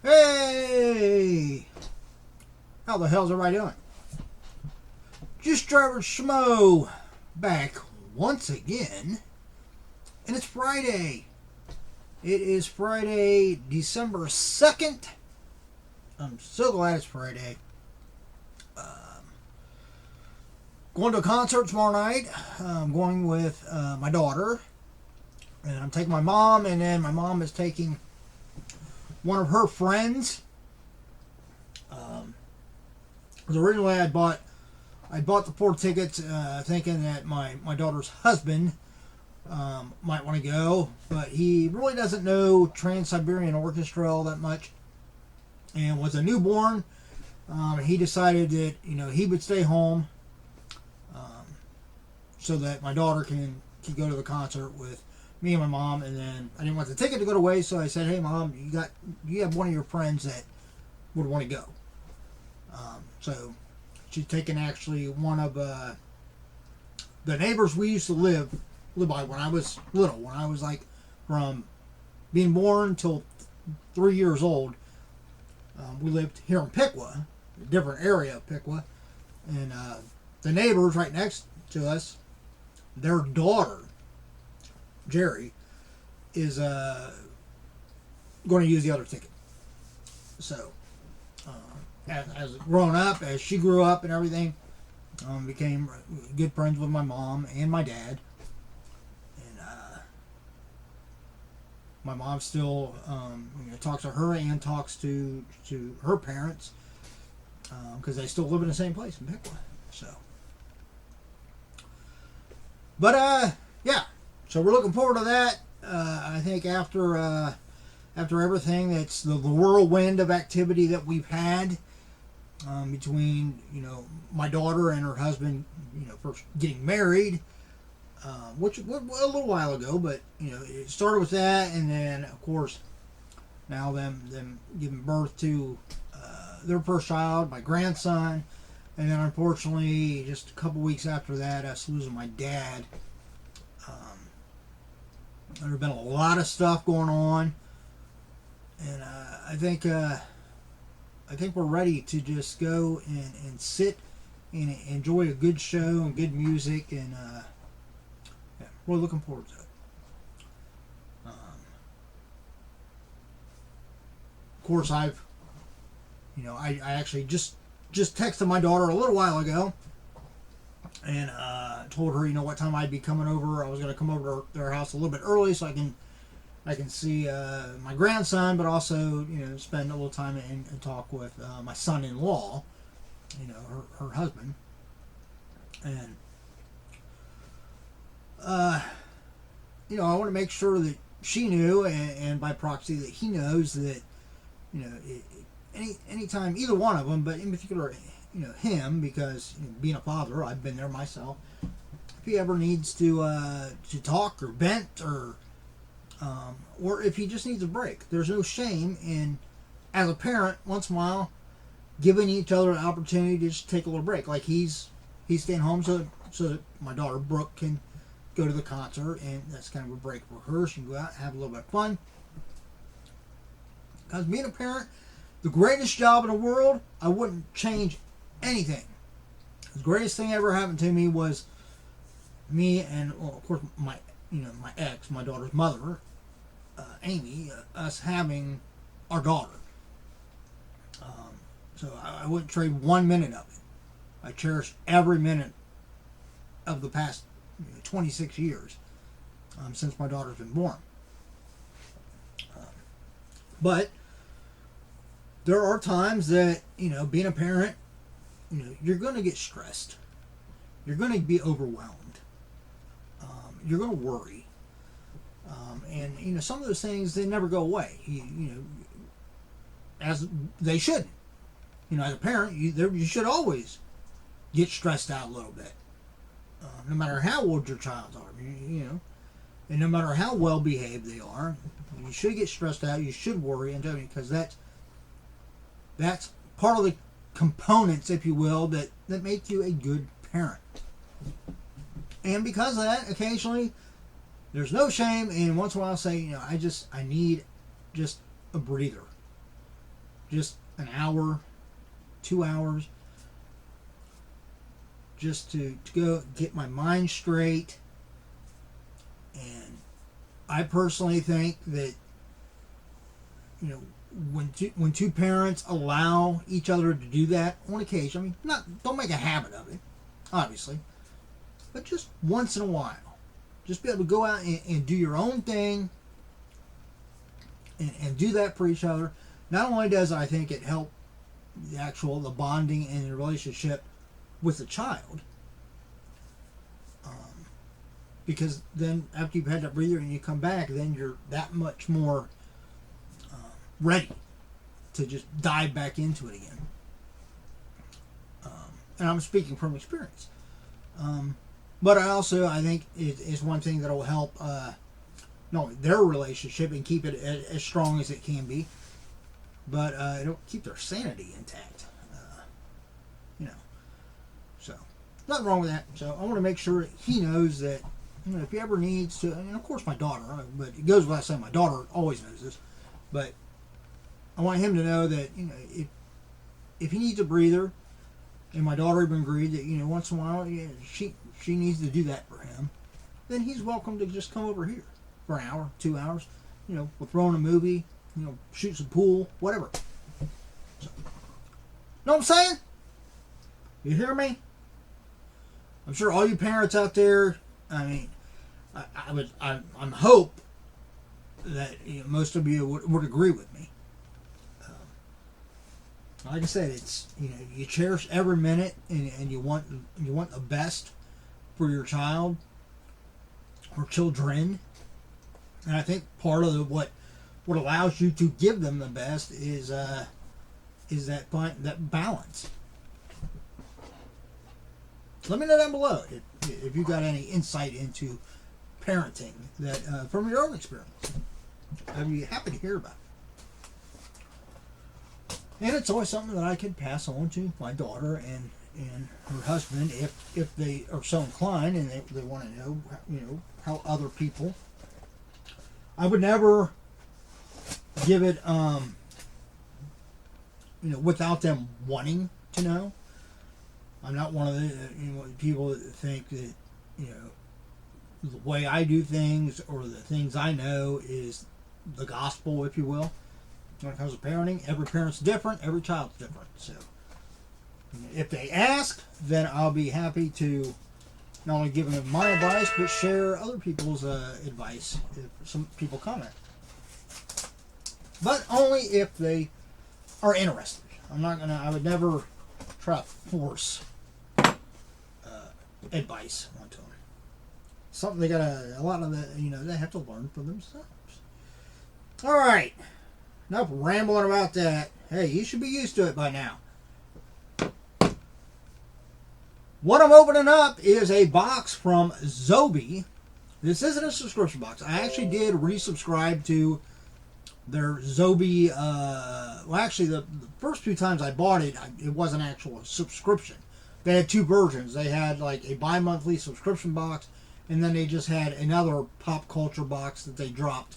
Hey! How the hell's everybody doing? Just Average Schmo back once again. And it's Friday. It is Friday, December 2nd. I'm so glad it's Friday. Going to a concert tomorrow night. I'm going with my daughter. And I'm taking my mom, and then my mom is taking one of her friends. Because originally I bought the 4 tickets thinking that my daughter's husband might want to go, but he really doesn't know Trans-Siberian Orchestra all that much, and with a newborn, he decided that he would stay home so that my daughter can go to the concert with me and my mom. And then I didn't want the ticket to go to waste, so I said, "Hey, Mom, you have one of your friends that would want to go." So she's taking actually one of the neighbors we used to live by when I was little. When I was like from being born till 3 years old, we lived here in Piqua, a different area of Piqua, and the neighbors right next to us, their daughter, Jerry, is going to use the other ticket. So, as growing up, as she grew up and everything, became good friends with my mom and my dad. And my mom still talks to her and talks to her parents because they still live in the same place in Piqua. So, but yeah. So we're looking forward to that. I think after everything that's the whirlwind of activity that we've had between my daughter and her husband, first getting married, which was a little while ago, but it started with that, and then of course now them giving birth to their first child, my grandson, and then unfortunately just a couple weeks after that, us losing my dad. There's been a lot of stuff going on, and I think we're ready to just go and sit and enjoy a good show and good music, and yeah, we're looking forward to it. Of course, I actually just texted my daughter a little while ago, and told her what time I'd be coming over. I was going to come over to their house a little bit early so I can see my grandson, but also spend a little time and talk with my son-in-law, her husband, and I want to make sure that she knew, and by proxy that he knows that anytime either one of them, but in particular him, because being a father, I've been there myself. If he ever needs to talk or vent, or if he just needs a break, there's no shame in, as a parent, once in a while, giving each other an opportunity to just take a little break. Like he's staying home so that my daughter Brooke can go to the concert, and that's kind of a break for her. She can go out and have a little bit of fun. Because being a parent, the greatest job in the world, I wouldn't change anything. The greatest thing ever happened to me was me and, of course, my ex, my daughter's mother, Amy, us having our daughter. So I wouldn't trade 1 minute of it. I cherish every minute of the past 26 years since my daughter's been born. But there are times that being a parent, you're going to get stressed. You're going to be overwhelmed. You're going to worry. And some of those things, they never go away. As they shouldn't. As a parent, you should always get stressed out a little bit. No matter how old your child are, and no matter how well behaved they are, you should get stressed out. You should worry, and because that's part of the components, if you will, that make you a good parent. And because of that, occasionally there's no shame in once in a while saying, I need just a breather. just an hour, 2 hours, just to go get my mind straight. And I personally think that, you know, when two parents allow each other to do that on occasion, I mean, don't make a habit of it, obviously, but just once in a while, just be able to go out and do your own thing and do that for each other. Not only does I think it help the bonding and the relationship with the child, because then after you've had that breather and you come back, then you're that much more ready to just dive back into it again. And I'm speaking from experience. But I think is one thing that will help not only their relationship and keep it as strong as it can be, but it'll keep their sanity intact. You know, so nothing wrong with that. So I want to make sure he knows that, you know, if he ever needs to, and of course my daughter, but it goes without saying, my daughter always knows this, but I want him to know that, you know, if he needs a breather, and my daughter even agreed that, you know, once in a while, yeah, she needs to do that for him, then he's welcome to just come over here for an hour, 2 hours. You know, we'll throw in a movie, you know, shoot some pool, whatever. So, know what I'm saying? You hear me? I'm sure all you parents out there, I mean, I'm hope that, you know, most of you would agree with me. Like I said, it's, you know, you cherish every minute, and you want the best for your child or children. And I think part of what allows you to give them the best is that balance. Let me know down below if you got any insight into parenting that from your own experience. I'd be happy to hear about it. And it's always something that I could pass on to my daughter and her husband if they are so inclined and they want to know, you know, how other people. I would never give it, you know, without them wanting to know. I'm not one of the, you know, people that think that, you know, the way I do things or the things I know is the gospel, if you will. When it comes to parenting, every parent's different, every child's different. So, if they ask, then I'll be happy to not only give them my advice, but share other people's advice if some people comment. But only if they are interested. I would never try to force advice onto them. Something they a lot of the, you know, they have to learn for themselves. All right. Enough rambling about that. Hey, you should be used to it by now. What I'm opening up is a box from Zobie. This isn't a subscription box. I actually did resubscribe to their Zobie. Well, actually, the first few times I bought it, it wasn't actual subscription. They had two versions. They had like a bi-monthly subscription box, and then they just had another pop culture box that they dropped.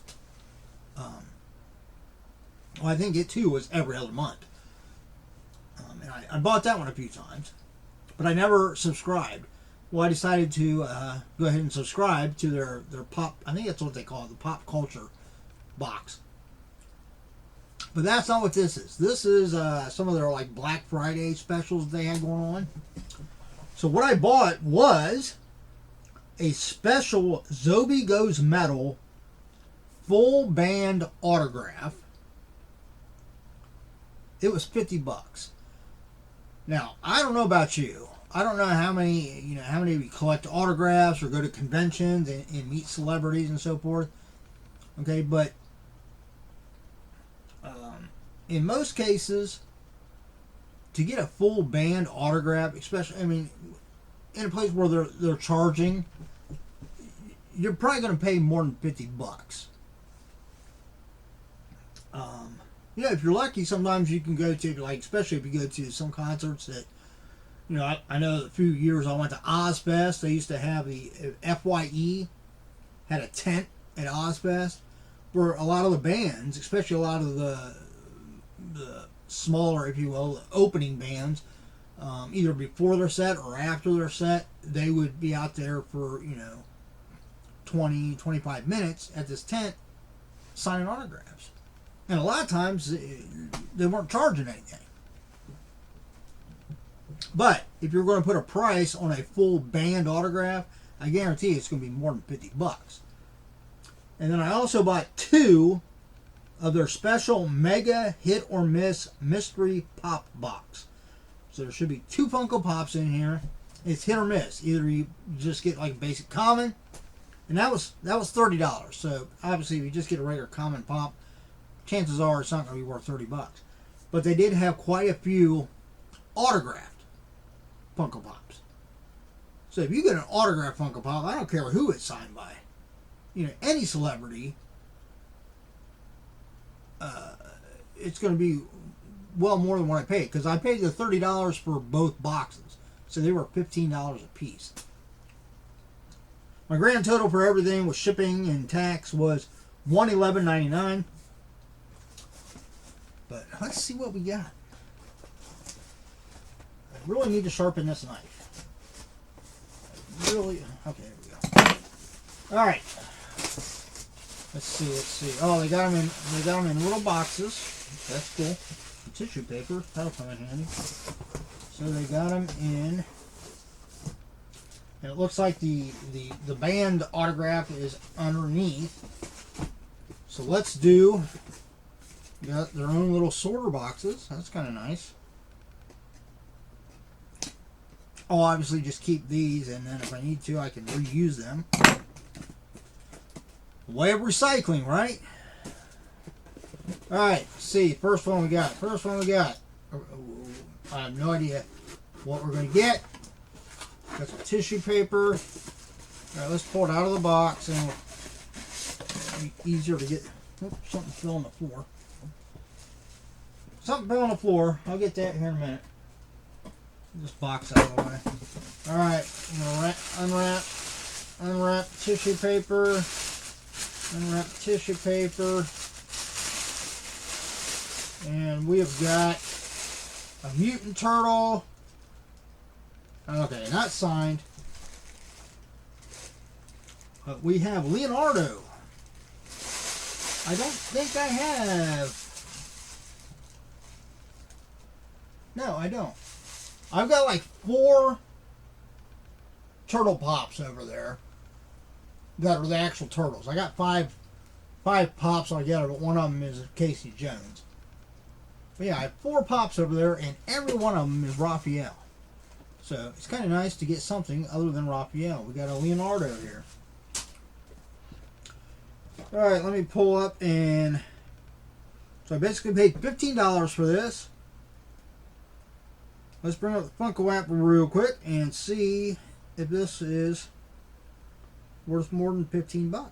Well, I think it too was every other month. And I bought that one a few times, but I never subscribed. Well, I decided to go ahead and subscribe to their pop, I think that's what they call it, the pop culture box. But that's not what this is. This is some of their like Black Friday specials they had going on. So what I bought was a Special Zobie Goes Metal full band autograph. It was $50. Now, I don't know about you. I don't know how many of you collect autographs or go to conventions and meet celebrities and so forth. Okay, but in most cases, to get a full band autograph, especially, I mean, in a place where they're charging, you're probably going to pay more than $50. You know, if you're lucky, sometimes you can go to, like, especially if you go to some concerts that, you know, I know a few years I went to Ozfest. They used to have the FYE, had a tent at Ozfest where a lot of the bands, especially a lot of the smaller, if you will, opening bands, either before their set or after their set. They would be out there for, 20, 25 minutes at this tent signing autographs. And a lot of times they weren't charging anything. But if you're going to put a price on a full band autograph, I guarantee it's going to be more than $50. And then I also bought 2 of their special Mega Hit or Miss Mystery Pop Box. So there should be 2 Funko Pops in here. It's hit or miss. Either you just get like a basic common, and that was $30. So obviously if you just get a regular common pop, chances are it's not going to be worth $30. But they did have quite a few autographed Funko Pops. So if you get an autographed Funko Pop, I don't care who it's signed by. Any celebrity, it's going to be well more than what I paid. Because I paid the $30 for both boxes. So they were $15 a piece. My grand total for everything with shipping and tax was $111.99. But let's see what we got. I really need to sharpen this knife. Okay, there we go. All right. Let's see. Oh, they got them in little boxes. That's cool. Tissue paper. That'll come in handy. So they got them in, and it looks like the band autograph is underneath. So let's do. Got their own little sorter boxes. That's kind of nice. I'll obviously just keep these, and then if I need to, I can reuse them. Way of recycling, right? Alright, let's see. First one we got. I have no idea what we're going to get. Got some tissue paper. Alright, let's pull it out of the box, and it'll be easier to get. Oops, something fell on the floor. I'll get that here in a minute. This box out of the way. Alright, I'm going to unwrap tissue paper. Unwrap tissue paper. And we have got a mutant turtle. Okay, not signed. But we have Leonardo. I don't think I have. No, I don't. I've got like 4 turtle pops over there that are the actual turtles. I got 5 pops altogether, but one of them is Casey Jones. But yeah, I have 4 pops over there, and every one of them is Raphael. So it's kind of nice to get something other than Raphael. We got a Leonardo here. Alright, let me pull up, and so I basically paid $15 for this. Let's bring up the Funko app real quick and see if this is worth more than $15.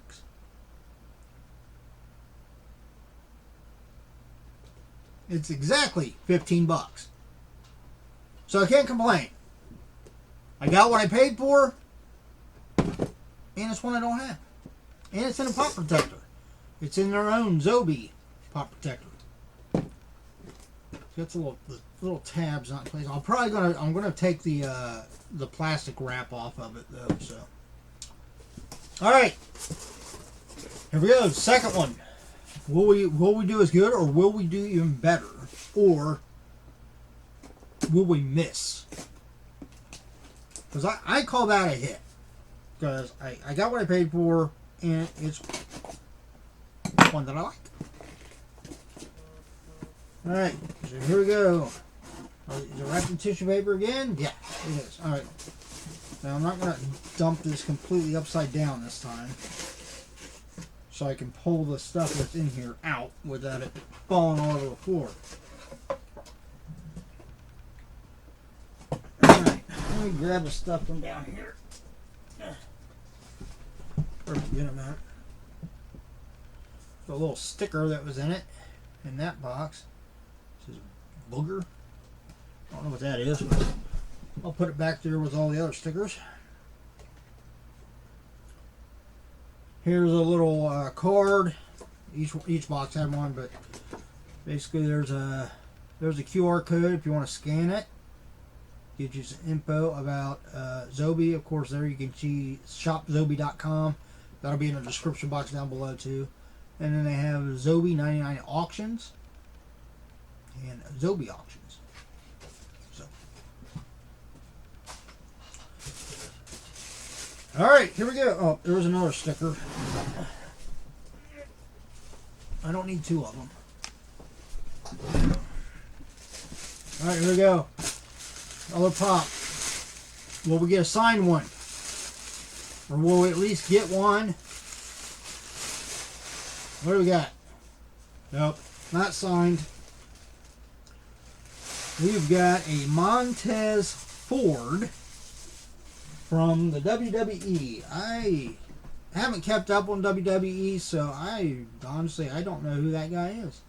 It's exactly $15. So I can't complain. I got what I paid for, and it's one I don't have. And it's in a pop protector. It's in their own Zobie pop protector. Got the little tabs not in place. I'm gonna take the plastic wrap off of it though. So, all right, here we go. Second one. Will we do as good, or will we do even better, or will we miss? Because I call that a hit. Because I got what I paid for, and it's one that I like. Alright, so here we go. Is it wrapped in tissue paper again? Yeah, it is. Alright. Now I'm not going to dump this completely upside down this time. So I can pull the stuff that's in here out without it falling all over the floor. Alright, let me grab the stuff from down here. Perfect, get them out. The little sticker that was in it, in that box. Booger. I don't know what that is, but I'll put it back there with all the other stickers. Here's a little card. Each box had one, but basically there's a There's a QR code if you want to scan it. Gives you some info about Zobie. Of course, there you can see shopzobie.com. That'll be in the description box down below too. And then they have Zobie 99 auctions and Zobie auctions. So, all right, here we go. Oh, there was another sticker. I don't need two of them. All right, here we go. Another pop. Will we get a signed one? Or will we at least get one? What do we got? Nope, not signed. We've got a Montez Ford from the WWE. I haven't kept up on WWE, so I honestly don't know who that guy is.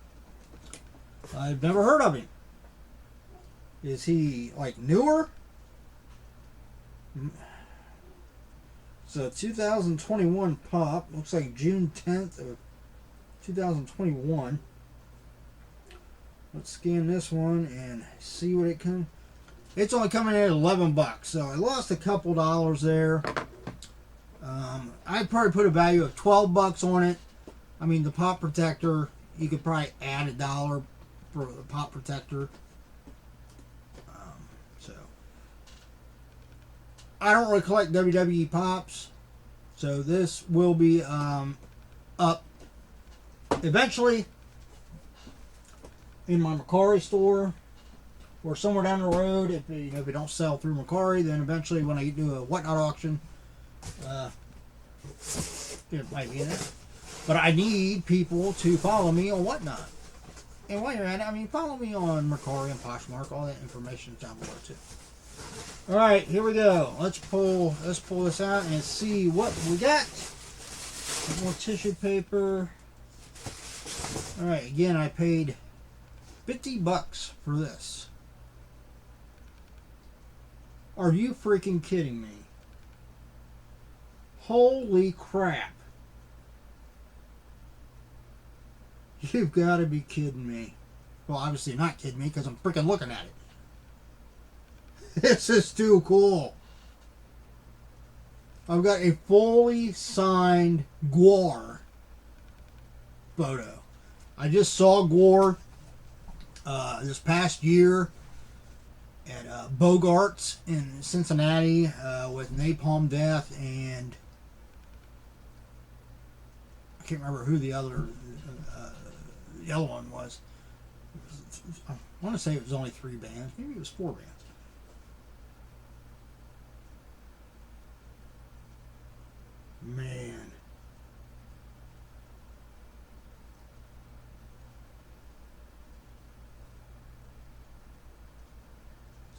I've never heard of him. Is he like newer? So 2021 pop. Looks like June 10th of 2021. Let's scan this one and see what it comes. It's only coming in at $11, so I lost a couple dollars there. I'd probably put a value of $12 on it. I mean, the pop protector, you could probably add $1 for the pop protector. So I don't really collect WWE pops, so this will be up eventually in my Mercari store or somewhere down the road. If it don't sell through Mercari, then eventually when I do a whatnot auction, it might be in it. But I need people to follow me on whatnot. And while you're at it, I mean, follow me on Mercari and Poshmark. All that information is down below too. All right, here we go. Let's pull this out and see what we got. More tissue paper. All right, again, I paid $50 for this. Are you freaking kidding me? Holy crap. You've got to be kidding me. Well, obviously you're not kidding me because I'm freaking looking at it. This is too cool. I've got a fully signed Gwar photo. I just saw Gwar this past year at Bogart's in Cincinnati with Napalm Death, and I can't remember who the other one was. I want to say it was only 3 bands. Maybe it was 4 bands. Man.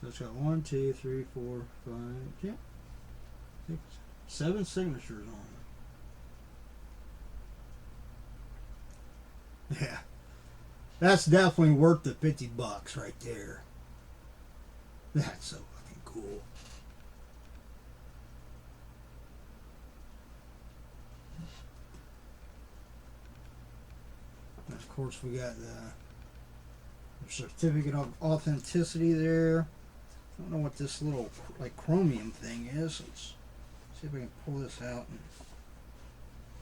So it's got 1, 2, 3, 4, 5, 6, 7 signatures on it. Yeah. That's definitely worth the $50 right there. That's so fucking cool. And of course, we got the certificate of authenticity there. I don't know what this little like chromium thing is. Let's see if I can pull this out and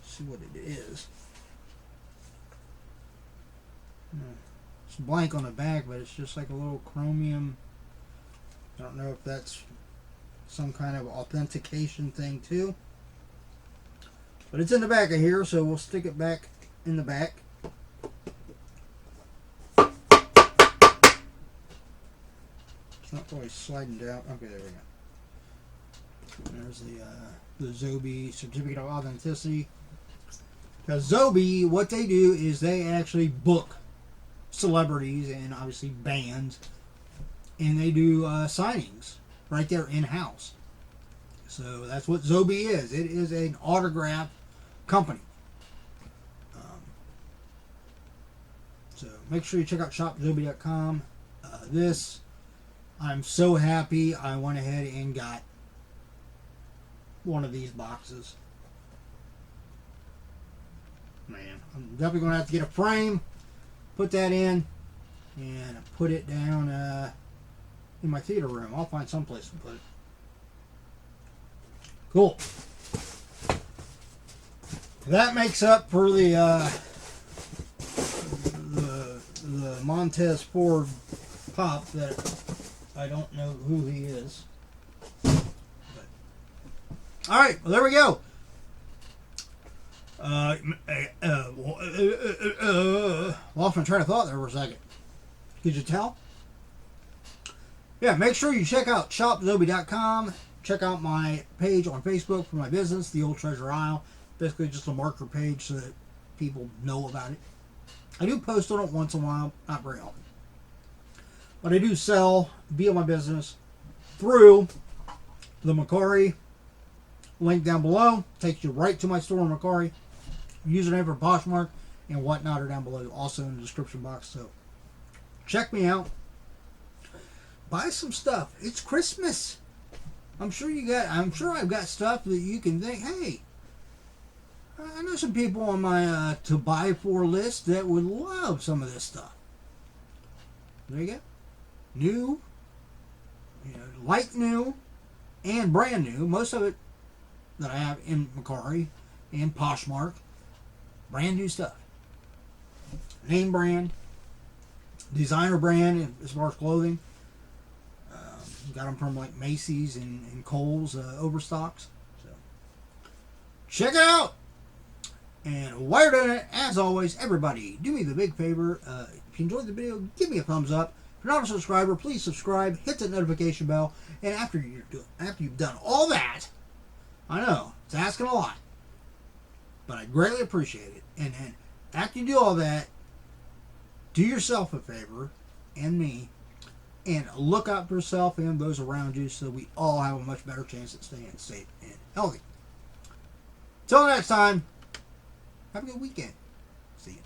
see what it is. It's blank on the back, but it's just like a little chromium. I don't know if that's some kind of authentication thing too. But it's in the back of here, so we'll stick it back in the back. It's not always sliding down. Okay, there we go. There's the Zobie certificate of authenticity. Because Zobie, what they do is they actually book celebrities and obviously bands, and they do signings right there in-house. So that's what Zobie is. It is an autograph company. So make sure you check out shopzobie.com. I'm so happy I went ahead and got one of these boxes. Man, I'm definitely going to have to get a frame, put that in, and put it down in my theater room. I'll find some place to put it. Cool. That makes up for the Montez Ford pop that I don't know who he is. But, all right, well, there we go. Lost my train of thought there for a second. Could you tell? Yeah, make sure you check out shopzobie.com. Check out my page on Facebook for my business, The Old Treasure Isle. Basically just a marker page so that people know about it. I do post on it once in a while, not very often. But I do sell via my business through the Macquarie link down below. Takes you right to my store in Macquarie. Username for Poshmark and whatnot are down below, also in the description box. So check me out. Buy some stuff. It's Christmas. I'm sure I've got stuff that you can think, hey, I know some people on my to buy for list that would love some of this stuff. There you go. New, like new, and brand new. Most of it that I have in Macquarie and Poshmark, brand new stuff. Name brand, designer brand as far as clothing. Got them from like Macy's and Kohl's Overstocks. So check it out. And while you're doing it, as always, everybody, do me the big favor. If you enjoyed the video, give me a thumbs up. If you're not a subscriber, please subscribe. Hit the notification bell. And after you've done all that, I know it's asking a lot, but I greatly appreciate it. And after you do all that, do yourself a favor and me, and look out for yourself and those around you so we all have a much better chance at staying safe and healthy. Till next time, have a good weekend. See you.